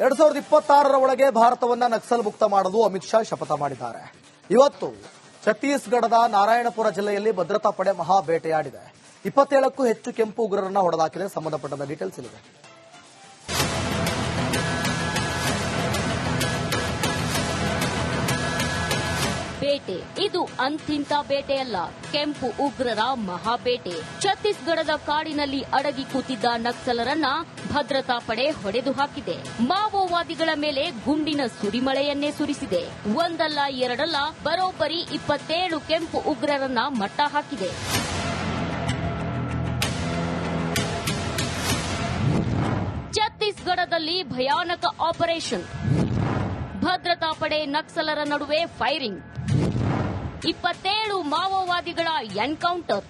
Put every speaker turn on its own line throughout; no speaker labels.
2026ರ ಒಳಗೆ ಭಾರತವನ್ನ ನಕ್ಸಲ್ ಮುಕ್ತ ಮಾಡಲು ಅಮಿತ್ ಶಾ ಶಪಥ ಮಾಡಿದ್ದಾರೆ. ಇವತ್ತು ಛತ್ತೀಸ್ಗಢದ ನಾರಾಯಣಪುರ ಜಿಲ್ಲೆಯಲ್ಲಿ ಭದ್ರತಾ ಪಡೆ ಮಹಾ ಬೇಟೆಯಾಡಿದೆ. 27ಕ್ಕೂ ಹೆಚ್ಚು ಕೆಂಪು ಉಗ್ರರನ್ನ ಹೊಡೆದಾಕಿದೆ. ಸಂಬಂಧಪಟ್ಟ ಡೀಟೇಲ್ಸ್ ಇಲ್ಲಿದೆ.
ಬೇಟೆ ಇದು ಅಂತಿಂತ ಬೇಟೆಯಲ್ಲ, ಕೆಂಪು ಉಗ್ರರ ಮಹಾಬೇಟೆ. ಛತ್ತೀಸ್ಗಢದ ಕಾಡಿನಲ್ಲಿ ಅಡಗಿ ಕೂತಿದ್ದ ನಕ್ಸಲರನ್ನ ಭದ್ರತಾ ಪಡೆ ಹೊಡೆದು ಹಾಕಿದೆ. ಮಾವೋವಾದಿಗಳ ಮೇಲೆ ಗುಂಡಿನ ಸುರಿಮಳೆಯನ್ನೇ ಸುರಿಸಿದೆ. ಒಂದಲ್ಲ ಎರಡಲ್ಲ, ಬರೋಬ್ಬರಿ 27 ಕೆಂಪು ಉಗ್ರರನ್ನ ಮಟ್ಟ ಹಾಕಿದೆ. ಛತ್ತೀಸ್ಗಢದಲ್ಲಿ ಭಯಾನಕ ಆಪರೇಷನ್. ಭದ್ರತಾ ಪಡೆ ನಕ್ಸಲರ ನಡುವೆ ಫೈರಿಂಗ್. 27 ಮಾವೋವಾದಿಗಳ ಎನ್ಕೌಂಟರ್.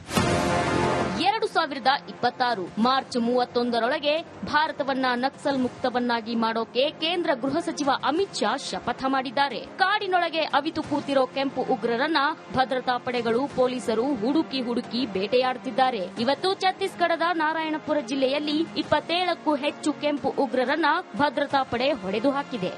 2026 ಮಾರ್ಚ್ 31ರೊಳಗೆ ಭಾರತವನ್ನ ನಕ್ಸಲ್ ಮುಕ್ತವನ್ನಾಗಿ ಮಾಡೋಕೆ ಕೇಂದ್ರ ಗೃಹ ಸಚಿವ ಅಮಿತ್ ಶಾ ಶಪಥ ಮಾಡಿದ್ದಾರೆ. ಕಾಡಿನೊಳಗೆ ಅವಿತು ಕೂತಿರೋ ಕೆಂಪು ಉಗ್ರರನ್ನ ಭದ್ರತಾ ಪಡೆಗಳು, ಪೊಲೀಸರು ಹುಡುಕಿ ಬೇಟೆಯಾಡುತ್ತಿದ್ದಾರೆ. ಇವತ್ತು ಛತ್ತೀಸ್ಗಢದ ನಾರಾಯಣಪುರ ಜಿಲ್ಲೆಯಲ್ಲಿ 27ಕ್ಕೂ ಹೆಚ್ಚು ಕೆಂಪು ಉಗ್ರರನ್ನ ಭದ್ರತಾ ಪಡೆ ಹೊಡೆದು ಹಾಕಿದೆ.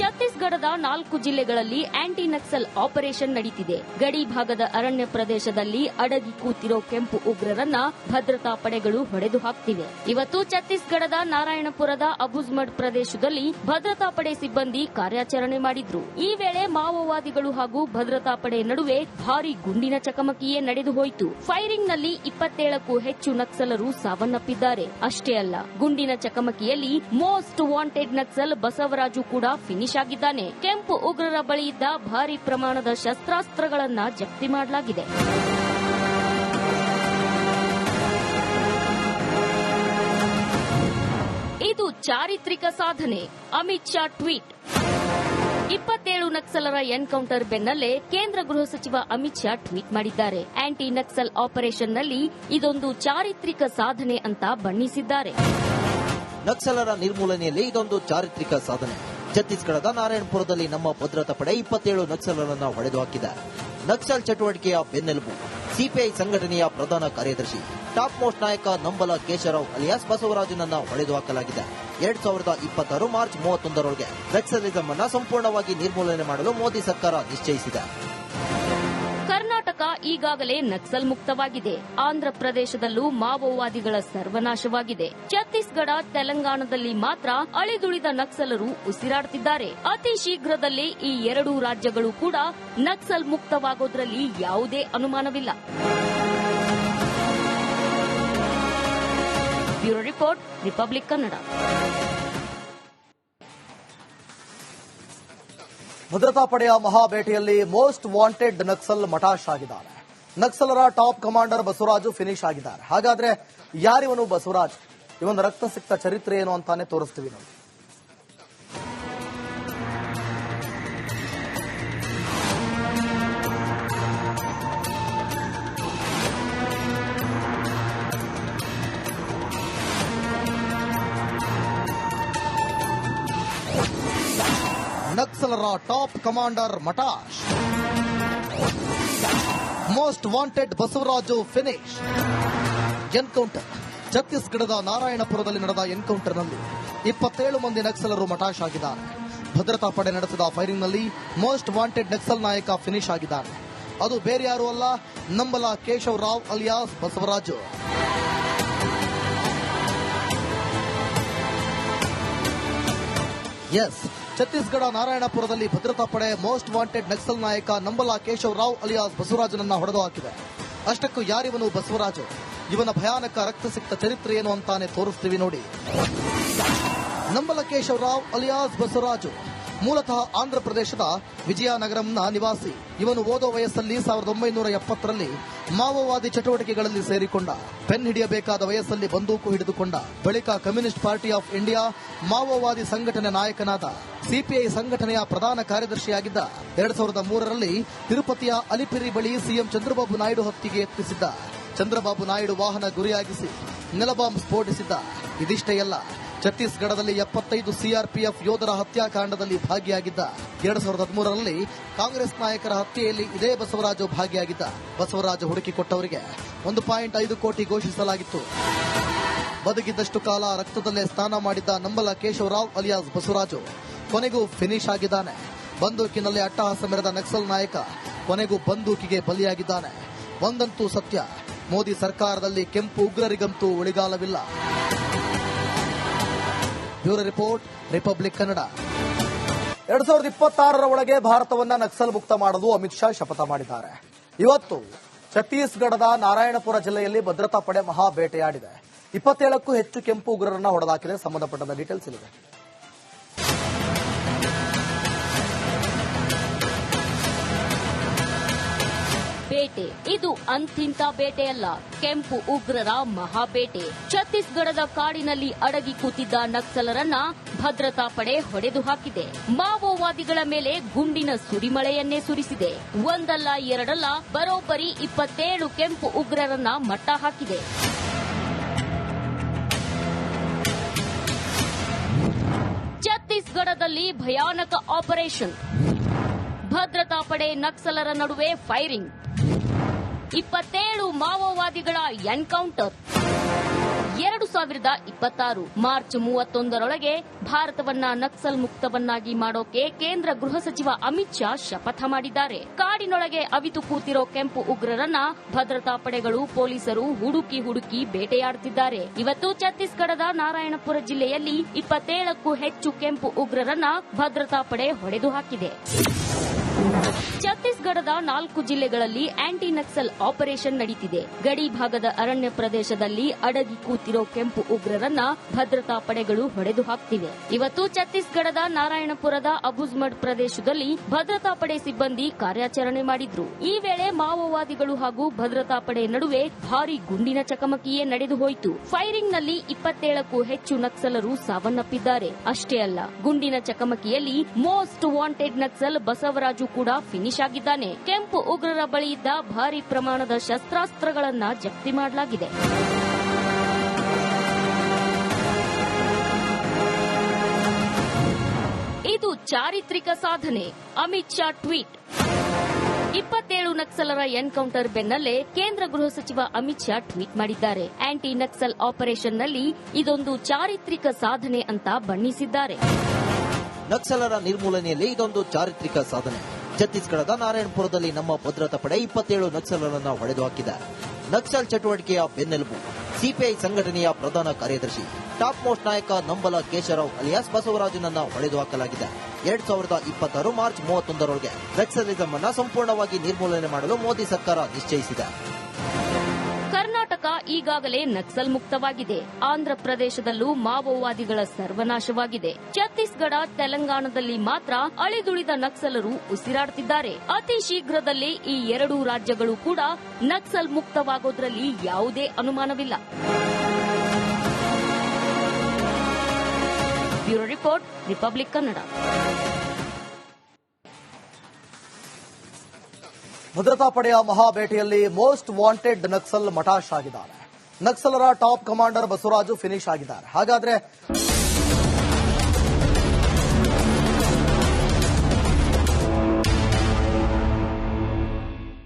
ಛತ್ತೀಸ್ಗಢದ 4 ಜಿಲ್ಲೆಗಳಲ್ಲಿ ಆಂಟಿ ನಕ್ಸಲ್ ಆಪರೇಷನ್ ನಡೆಯುತ್ತಿದೆ. ಗಡಿ ಭಾಗದ ಅರಣ್ಯ ಪ್ರದೇಶದಲ್ಲಿ ಅಡಗಿ ಕೂತಿರೋ ಕೆಂಪು ಉಗ್ರರನ್ನ ಭದ್ರತಾ ಪಡೆಗಳು ಹೊಡೆದು ಹಾಕ್ತಿವೆ. ಇವತ್ತು ಛತ್ತೀಸ್ಗಢದ ನಾರಾಯಣಪುರದ ಅಬುಜ್ಮಡ್ ಪ್ರದೇಶದಲ್ಲಿ ಭದ್ರತಾ ಪಡೆ ಸಿಬ್ಬಂದಿ ಕಾರ್ಯಾಚರಣೆ ಮಾಡಿದ್ರು. ಈ ವೇಳೆ ಮಾವೋವಾದಿಗಳು ಹಾಗೂ ಭದ್ರತಾ ಪಡೆ ನಡುವೆ ಭಾರೀ ಗುಂಡಿನ ಚಕಮಕಿಯೇ ನಡೆದು ಹೋಯಿತು. ಫೈರಿಂಗ್ನಲ್ಲಿ 27ಕ್ಕೂ ಹೆಚ್ಚು ನಕ್ಸಲರು ಸಾವನ್ನಪ್ಪಿದ್ದಾರೆ. ಅಷ್ಟೇ ಅಲ್ಲ, ಗುಂಡಿನ ಚಕಮಕಿಯಲ್ಲಿ ಮೋಸ್ಟ್ ವಾಂಟೆಡ್ ನಕ್ಸಲ್ ಬಸವರಾಜು ಕೂಡ ಫಿನಿಶ್ ಆಗಿದ್ದಾನೆ. ಕೆಂಪು ಉಗ್ರರ ಬಳಿಯಿದ್ದ ಭಾರೀ ಪ್ರಮಾಣದ ಶಸ್ತ್ರಾಸ್ತ್ರಗಳನ್ನ ಜಪ್ತಿ ಮಾಡಲಾಗಿದೆ. ಇದು ಚಾರಿತ್ರಿಕ ಸಾಧನೆ, ಅಮಿತ್ ಶಾ ಟ್ವೀಟ್. 27 ನಕ್ಸಲರ ಎನ್ಕೌಂಟರ್ ಬೆನ್ನಲ್ಲೇ ಕೇಂದ್ರ ಗೃಹ ಸಚಿವ ಅಮಿತ್ ಶಾ ಟ್ವೀಟ್ ಮಾಡಿದ್ದಾರೆ. ಆಂಟಿ ನಕ್ಸಲ್ ಆಪರೇಷನ್ನಲ್ಲಿ ಇದೊಂದು ಚಾರಿತ್ರಿಕ ಸಾಧನೆ ಅಂತ ಬಣ್ಣಿಸಿದ್ದಾರೆ.
ನಕ್ಸಲರ ನಿರ್ಮೂಲನೆಯಲ್ಲಿ ಇದೊಂದು ಚಾರಿತ್ರಿಕ ಸಾಧನೆ. ಛತ್ತೀಸ್ಗಢದ ನಾರಾಯಣಪುರದಲ್ಲಿ ನಮ್ಮ ಭದ್ರತಾ ಪಡೆ 27 ನಕ್ಸಲರನ್ನು ಹೊಡೆದು ಹಾಕಿದೆ. ನಕ್ಸಲ್ ಚಟುವಟಿಕೆಯ ಬೆನ್ನೆಲುಬು ಸಿಪಿಐ ಸಂಘಟನೆಯ ಪ್ರಧಾನ ಕಾರ್ಯದರ್ಶಿ ಟಾಪ್ ಮೋಸ್ಟ್ ನಾಯಕ ನಂಬಲ ಕೇಶವರಾವ್ ಅಲಿಯಾಸ್ ಬಸವರಾಜನನ್ನ ಹೊಡೆದು ಹಾಕಲಾಗಿದೆ. 2026 ಮಾರ್ಚ್ 31ರೊಳಗೆ ನಕ್ಸಲಿಸಂ ಅನ್ನು ಸಂಪೂರ್ಣವಾಗಿ ನಿರ್ಮೂಲನೆ ಮಾಡಲು ಮೋದಿ ಸರ್ಕಾರ ನಿಶ್ಚಯಿಸಿದೆ.
ಕರ್ನಾಟಕ ಈಗಾಗಲೇ ನಕ್ಸಲ್ ಮುಕ್ತವಾಗಿದೆ. ಆಂಧ್ರಪ್ರದೇಶದಲ್ಲೂ ಮಾವೋವಾದಿಗಳ ಸರ್ವನಾಶವಾಗಿದೆ. ಛತ್ತೀಸ್ಗಢ, ತೆಲಂಗಾಣದಲ್ಲಿ ಮಾತ್ರ ಅಳಿದುಳಿದ ನಕ್ಸಲರು ಉಸಿರಾಡುತ್ತಿದ್ದಾರೆ. ಅತಿ ಶೀಘ್ರದಲ್ಲೇ ಈ 2 ರಾಜ್ಯಗಳು ಕೂಡ ನಕ್ಸಲ್ ಮುಕ್ತವಾಗೋದ್ರಲ್ಲಿ ಯಾವುದೇ ಅನುಮಾನವಿಲ್ಲ. Bureau report, Republic Kannada.
ಭದ್ರತಾ ಪಡೆಯ ಮಹಾಬೇಟೆಯಲ್ಲಿ ಮೋಸ್ಟ್ ವಾಂಟೆಡ್ ನಕ್ಸಲ್ ಮಟಾಶ್ ಆಗಿದ್ದಾರೆ. ನಕ್ಸಲರ ಟಾಪ್ ಕಮಾಂಡರ್ ಬಸವರಾಜು ಫಿನಿಶ್ ಆಗಿದ್ದಾರೆ. ಹಾಗಾದ್ರೆ ಯಾರಿವನು ಬಸವರಾಜ್? ಇವನ ರಕ್ತಸಿಕ್ತ ಚರಿತ್ರೆ ಏನು ಅಂತಾನೆ ತೋರಿಸ್ತೀವಿ ನಾವು. ನಕ್ಸಲರ ಟಾಪ್ ಕಮಾಂಡರ್ ಮಟಾಶ್, most wanted Basavaraju finish. Encounter. ಛತ್ತೀಸ್ಗಢದ ನಾರಾಯಣಪುರದಲ್ಲಿ ನಡೆದ ಎನ್ಕೌಂಟರ್ನಲ್ಲಿ 27 ಮಂದಿ ನಕ್ಸಲರು ಮಟಾಶ್ ಆಗಿದ್ದಾರೆ. ಭದ್ರತಾ ಪಡೆ ನಡೆಸಿದ ಫೈರಿಂಗ್ನಲ್ಲಿ ಮೋಸ್ಟ್ ವಾಂಟೆಡ್ ನಕ್ಸಲ್ ನಾಯಕ ಫಿನಿಶ್ ಆಗಿದ್ದಾರೆ. ಅದು ಬೇರೆ ಯಾರೂ ಅಲ್ಲ, ನಂಬಲ ಕೇಶವರಾವ್ ಅಲಿಯಾಸ್ ಬಸವರಾಜು. ಎಸ್, ಛತ್ತೀಸ್ಗಢ ನಾರಾಯಣಪುರದಲ್ಲಿ ಭದ್ರತಾ ಪಡೆ ಮೋಸ್ಟ್ ವಾಂಟೆಡ್ ನಕ್ಸಲ್ ನಾಯಕ ನಂಬಲ ಕೇಶವರಾವ್ ಅಲಿಯಾಸ್ ಬಸವರಾಜನನ್ನ ಹೊಡೆದು ಹಾಕಿದೆ. ಅಷ್ಟಕ್ಕೂ ಯಾರಿವನು ಬಸವರಾಜು? ಇವನ ಭಯಾನಕ ರಕ್ತಸಿಕ್ತ ಚರಿತ್ರೆ ಏನು ಅಂತಾನೆ ತೋರಿಸ್ತೀವಿ ನೋಡಿ. ನಂಬಲ ಕೇಶವರಾವ್ ಅಲಿಯಾಸ್ ಬಸವರಾಜು ಮೂಲತಃ ಆಂಧ್ರಪ್ರದೇಶದ ವಿಜಯನಗರಂನ ನಿವಾಸಿ. ಇವನು ಓದೋ ವಯಸ್ಸಲ್ಲಿ 1970ರಲ್ಲಿ ಮಾವೋವಾದಿ ಚಟುವಟಿಕೆಗಳಲ್ಲಿ ಸೇರಿಕೊಂಡ. ಪೆನ್ ಹಿಡಿಯಬೇಕಾದ ವಯಸ್ಸಲ್ಲಿ ಬಂದೂಕು ಹಿಡಿದುಕೊಂಡ. ಬಳಿಕ ಕಮ್ಯುನಿಸ್ಟ್ ಪಾರ್ಟಿ ಆಫ್ ಇಂಡಿಯಾ ಮಾವೋವಾದಿ ಸಂಘಟನೆ ನಾಯಕನಾದ. ಸಿಪಿಐ ಸಂಘಟನೆಯ ಪ್ರಧಾನ ಕಾರ್ಯದರ್ಶಿಯಾಗಿದ್ದ. 2003ರಲ್ಲಿ ತಿರುಪತಿಯ ಅಲಿಪಿರಿ ಬಳಿ ಸಿಎಂ ಚಂದ್ರಬಾಬು ನಾಯ್ಡು ಹತ್ಯೆಗೆ ಯತ್ನಿಸಿದ್ದ. ಚಂದ್ರಬಾಬು ನಾಯ್ಡು ವಾಹನ ಗುರಿಯಾಗಿಸಿ ನೆಲಬಾಂಬ್ ಸ್ಫೋಟಿಸಿದ್ದ. ಇದಿಷ್ಟೇ ಅಲ್ಲ, ಛತ್ತೀಸ್ಗಢದಲ್ಲಿ 75 ಸಿಆರ್ಪಿಎಫ್ ಯೋಧರ ಹತ್ಯಾಕಾಂಡದಲ್ಲಿ ಭಾಗಿಯಾಗಿದ್ದ. 2013ರಲ್ಲಿ ಕಾಂಗ್ರೆಸ್ ನಾಯಕರ ಹತ್ಯೆಯಲ್ಲಿ ಇದೇ ಬಸವರಾಜು ಭಾಗಿಯಾಗಿದ್ದ. ಬಸವರಾಜು ಹುಡುಕಿಕೊಟ್ಟವರಿಗೆ 1.5 ಕೋಟಿ ಘೋಷಿಸಲಾಗಿತ್ತು. ಬದುಕಿದ್ದಷ್ಟು ಕಾಲ ರಕ್ತದಲ್ಲೇ ಸ್ನಾನ ಮಾಡಿದ್ದ ನಂಬಲ ಕೇಶವರಾವ್ ಅಲಿಯಾಸ್ ಬಸವರಾಜು ಕೊನೆಗೂ ಫಿನಿಶ್ ಆಗಿದ್ದಾನೆ. ಬಂದೂಕಿನಲ್ಲಿ ಅಟ್ಟಹಾಸ ಮೆರೆದ ನಕ್ಸಲ್ ನಾಯಕ ಕೊನೆಗೂ ಬಂದೂಕಿಗೆ ಬಲಿಯಾಗಿದ್ದಾನೆ. ಒಂದಂತೂ ಸತ್ಯ, ಮೋದಿ ಸರ್ಕಾರದಲ್ಲಿ ಕೆಂಪು ಉಗ್ರರಿಗಂತೂ ಉಳಿಗಾಲವಿಲ್ಲ. Bureau report, Republic Kannada. 2026 ಒಳಗೆ ಭಾರತವನ್ನ ನಕ್ಸಲ್ ಮುಕ್ತ ಮಾಡಲು ಅಮಿತ್ ಶಾ ಶಪಥ ಮಾಡಿದ್ದಾರೆ. ಇವತ್ತು ಛತ್ತೀಸ್ಗಢದ ನಾರಾಯಣಪುರ ಜಿಲ್ಲೆಯಲ್ಲಿ ಭದ್ರತಾ ಪಡೆ ಮಹಾ ಬೇಟೆಯಾಡಿದೆ. 27ಕ್ಕೂ ಹೆಚ್ಚು ಕೆಂಪು ಉಗ್ರರನ್ನ ಹೊಡೆದಾಕಿದೆ. ಸಂಬಂಧಪಟ್ಟ ಡೀಟೇಲ್ಸ್ ಇಲ್ಲಿದೆ.
ಬೇಟೆ ಇದು ಅಂತಿಂತ ಬೇಟೆಯಲ್ಲ, ಕೆಂಪು ಉಗ್ರರ ಮಹಾಬೇಟೆ. ಛತ್ತೀಸ್ಗಢದ ಕಾಡಿನಲ್ಲಿ ಅಡಗಿ ಕೂತಿದ್ದ ನಕ್ಸಲರನ್ನ ಭದ್ರತಾ ಪಡೆ ಹೊಡೆದು ಹಾಕಿದೆ. ಮಾವೋವಾದಿಗಳ ಮೇಲೆ ಗುಂಡಿನ ಸುರಿಮಳೆಯನ್ನೇ ಸುರಿಸಿದೆ. ಒಂದಲ್ಲ ಎರಡಲ್ಲ, ಬರೋಬ್ಬರಿ 27 ಕೆಂಪು ಉಗ್ರರನ್ನ ಮಟ್ಟ ಹಾಕಿದೆ. ಛತ್ತೀಸ್ಗಢದಲ್ಲಿ ಭಯಾನಕ ಆಪರೇಷನ್. ಭದ್ರತಾ ಪಡೆ ನಕ್ಸಲರ ನಡುವೆ ಫೈರಿಂಗ್. 27 ಮಾವೋವಾದಿಗಳ ಎನ್ಕೌಂಟರ್. 2026 ಮಾರ್ಚ್ 31ರೊಳಗೆ ಭಾರತವನ್ನ ನಕ್ಸಲ್ ಮುಕ್ತವನ್ನಾಗಿ ಮಾಡೋಕೆ ಕೇಂದ್ರ ಗೃಹ ಸಚಿವ ಅಮಿತ್ ಶಾ ಶಪಥ ಮಾಡಿದ್ದಾರೆ. ಕಾಡಿನೊಳಗೆ ಅವಿತು ಕೂತಿರೋ ಕೆಂಪು ಉಗ್ರರನ್ನ ಭದ್ರತಾ ಪಡೆಗಳು, ಪೊಲೀಸರು ಹುಡುಕಿ ಬೇಟೆಯಾಡುತ್ತಿದ್ದಾರೆ. ಇವತ್ತು ಛತ್ತೀಸ್ಗಢದ ನಾರಾಯಣಪುರ ಜಿಲ್ಲೆಯಲ್ಲಿ 27ಕ್ಕೂ ಹೆಚ್ಚು ಕೆಂಪು ಉಗ್ರರನ್ನ ಭದ್ರತಾ ಪಡೆ ಹೊಡೆದು ಹಾಕಿದೆ. ಛತ್ತೀಸ್ಗಢದ 4 ಜಿಲ್ಲೆಗಳಲ್ಲಿ ಆಂಟಿ ನಕ್ಸಲ್ ಆಪರೇಷನ್ ನಡೆಯುತ್ತಿದೆ. ಗಡಿ ಭಾಗದ ಅರಣ್ಯ ಪ್ರದೇಶದಲ್ಲಿ ಅಡಗಿ ಕೂತಿರೋ ಕೆಂಪು ಉಗ್ರರನ್ನ ಭದ್ರತಾ ಪಡೆಗಳು ಹೊಡೆದು ಹಾಕ್ತಿವೆ. ಇವತ್ತು ಛತ್ತೀಸ್ಗಢದ ನಾರಾಯಣಪುರದ ಅಬುಜ್ಮಡ್ ಪ್ರದೇಶದಲ್ಲಿ ಭದ್ರತಾ ಪಡೆ ಸಿಬ್ಬಂದಿ ಕಾರ್ಯಾಚರಣೆ ಮಾಡಿದ್ರು. ಈ ವೇಳೆ ಮಾವೋವಾದಿಗಳು ಹಾಗೂ ಭದ್ರತಾ ಪಡೆ ನಡುವೆ ಭಾರೀ ಗುಂಡಿನ ಚಕಮಕಿಯೇ ನಡೆದು ಹೋಯಿತು. ಫೈರಿಂಗ್ನಲ್ಲಿ 27ಕ್ಕೂ ಹೆಚ್ಚು ನಕ್ಸಲರು ಸಾವನ್ನಪ್ಪಿದ್ದಾರೆ. ಅಷ್ಟೇ ಅಲ್ಲ, ಗುಂಡಿನ ಚಕಮಕಿಯಲ್ಲಿ ಮೋಸ್ಟ್ ವಾಂಟೆಡ್ ನಕ್ಸಲ್ ಬಸವರಾಜು ಕೂಡ ಫಿನಿಶ್ ಆಗಿದ್ದಾನೆ. ಕೆಂಪು ಉಗ್ರರ ಬಳಿಯಿದ್ದ ಭಾರೀ ಪ್ರಮಾಣದ ಶಸ್ತ್ರಾಸ್ತ್ರಗಳನ್ನ ಜಪ್ತಿ ಮಾಡಲಾಗಿದೆ. ಇದು ಚಾರಿತ್ರಿಕ ಸಾಧನೆ, ಅಮಿತ್ ಶಾ ಟ್ವೀಟ್. 27 ನಕ್ಸಲರ ಎನ್ಕೌಂಟರ್ ಬೆನ್ನಲ್ಲೇ ಕೇಂದ್ರ ಗೃಹ ಸಚಿವ ಅಮಿತ್ ಶಾ ಟ್ವೀಟ್ ಮಾಡಿದ್ದಾರೆ. ಆಂಟಿ ನಕ್ಸಲ್ ಆಪರೇಷನ್ನಲ್ಲಿ ಇದೊಂದು ಚಾರಿತ್ರಿಕ ಸಾಧನೆ ಅಂತ ಬಣ್ಣಿಸಿದ್ದಾರೆ.
ನಕ್ಸಲರ ನಿರ್ಮೂಲನೆಯಲ್ಲಿ ಇದೊಂದು ಚಾರಿತ್ರಿಕ ಸಾಧನೆ. ಛತ್ತೀಸ್ಗಢದ ನಾರಾಯಣಪುರದಲ್ಲಿ ನಮ್ಮ ಭದ್ರತಾ ಪಡೆ 27 ನಕ್ಸಲರನ್ನ ಹೊಡೆದು ಹಾಕಿದೆ. ನಕ್ಸಲ್ ಚಟುವಟಿಕೆಯ ಬೆನ್ನೆಲುಬು ಸಿಪಿಐ ಸಂಘಟನೆಯ ಪ್ರಧಾನ ಕಾರ್ಯದರ್ಶಿ ಟಾಪ್ ಮೋಸ್ಟ್ ನಾಯಕ ನಂಬಲ ಕೇಶವರಾವ್ ಅಲಿಯಾಸ್ ಬಸವರಾಜನನ್ನ ಹೊಡೆದು ಹಾಕಲಾಗಿದೆ. 2026 ಮಾರ್ಚ್ 31ರೊಳಗೆ ನಕ್ಸಲಿಸಂ ಅನ್ನ ಸಂಪೂರ್ಣವಾಗಿ ನಿರ್ಮೂಲನೆ ಮಾಡಲು ಮೋದಿ ಸರ್ಕಾರ ನಿಶ್ಚಯಿಸಿದೆ.
ಕರ್ನಾಟಕ ಈಗಾಗಲೇ ನಕ್ಸಲ್ ಮುಕ್ತವಾಗಿದೆ. ಆಂಧ್ರಪ್ರದೇಶದಲ್ಲೂ ಮಾವೋವಾದಿಗಳ ಸರ್ವನಾಶವಾಗಿದೆ. ಛತ್ತೀಸ್ಗಢ, ತೆಲಂಗಾಣದಲ್ಲಿ ಮಾತ್ರ ಅಳಿದುಳಿದ ನಕ್ಸಲರು ಉಸಿರಾಡುತ್ತಿದ್ದಾರೆ. ಅತಿ ಶೀಘ್ರದಲ್ಲೇ ಈ 2 ರಾಜ್ಯಗಳು ಕೂಡ ನಕ್ಸಲ್ ಮುಕ್ತವಾಗೋದ್ರಲ್ಲಿ ಯಾವುದೇ ಅನುಮಾನವಿಲ್ಲ. Bureau report, Republic Kannada.
ಭದ್ರತಾ ಪಡೆಯ ಮಹಾಬೇಟೆಯಲ್ಲಿ ಮೋಸ್ಟ್ ವಾಂಟೆಡ್ ನಕ್ಸಲ್ ಮಟಾಶ್ ಆಗಿದ್ದಾರೆ. ನಕ್ಸಲರ ಟಾಪ್ ಕಮಾಂಡರ್ ಬಸವರಾಜು ಫಿನಿಶ್ ಆಗಿದ್ದಾರೆ. ಹಾಗಾದ್ರೆ